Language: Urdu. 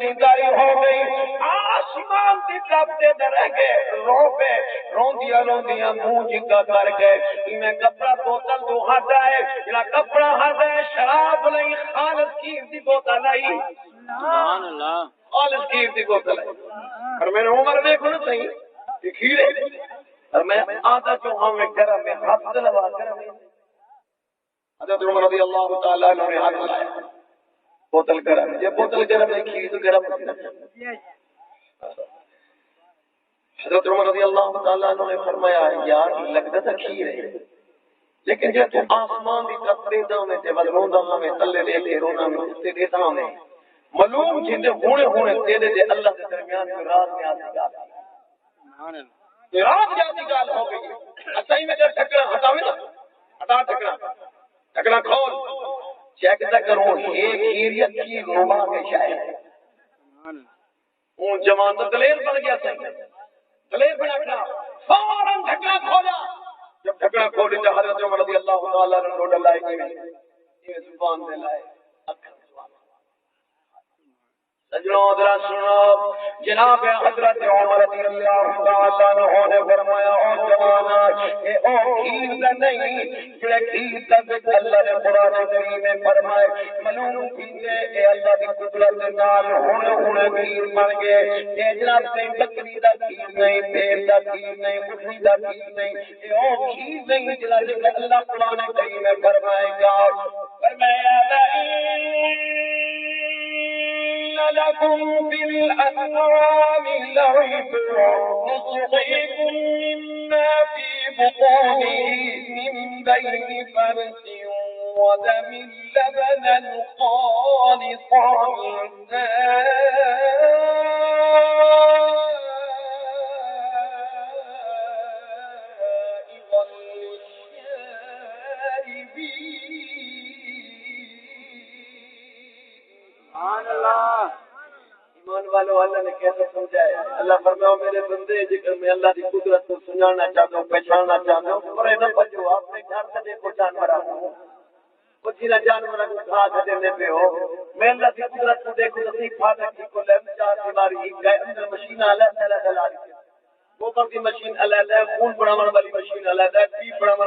دیداری ہو گئی آسمان کی طرف سے رہ گئے رو پہ روندیاں منہ جگا کر گئے میں کپڑا بوتل دو ہٹا ہے جنا کپڑا ہٹا ہے شراب نہیں خالص کھیر دی بوتل آئی سبحان اللہ خالص کھیر دی بوتل ہے اور میں نے عمر دیکھو نا صحیح یہ کھیر ہے اور میں آتا جو ہمیں گرم میں ہاتھ لگا کر حضرت عمر رضی اللہ تعالیٰ عنہ نے ہاتھ لایا بوتل گرم یہ بوتل گرم ہے کھیر تو گرم حضرت عمر رضی اللہ تعالیٰ عنہ نے فرمایا یار لگتا تھا کھیر ہے لیکن جب تو آسمان کی طرف دیتا میں تے ولوندا میں تلے دے کے رونا میں تے دیتا میں معلوم جندے ہونے تیرے دے اللہ کے درمیان میں رات میں آتی گال سبحان اللہ رات جاتی گال ہو گئی اسائی میں جب ٹھکرا ہٹاوے نا ہٹا ٹھکرا کھول چیک تک کروں یہ کھیریت کی نما کے شاید اون جوان تو دلیر بن گیا تھا دلیر بنا کھڑا فوراً ڈھکنا کھولا جب ڈھکنا کھولی تو حضرت عمر رضی اللہ تعالیٰ عنہ ڈوڈا لائے گئے یہ زبان دے لائے سجنوں ذرا سنو جناب حضرت عمر رضی اللہ تعالیٰ عنہ نے فرمایا او جوانا اے او کھیر نہیں جڑے کھیر تک اللہ نے قرآن کریم میں فرمائے معلوم کیتے اے اللہ دی قدرت دے نال ہن کھیر بن گئے اے جناب تے بکری دا کھیر نہیں بھیڑ دا کھیر نہیں اونٹنی دا کھیر نہیں اے او کھیر نہیں جڑا اللہ قرآن کریم میں فرمائے گا فرمایا لكم في الأنعام لعبرة نسقيكم مما في بطونه من بين فرث ودم لبنا خالصا ایمان والو اللہ نے کیسے سمجھایا اللہ فرماؤ میرے بندے جگر میں اللہ کی قدرت کو سنانا چاہتا ہوں پہچاننا چاہتا ہوں پرے نہ بچو آپ نے گھر سے دیکھو جانور کچھ نہ جانور کو کھا دینے پہ ہو میں اللہ کی قدرت کو دیکھو تو سیکھ پاتا کی کو لے چار دیواری گئے اندر مشین الگ الگ لا رہی ہے گوبر کی مشین علیحدہ ہے خون بڑھانے والی مشین علیحدہ ہے پیپ بڑھانے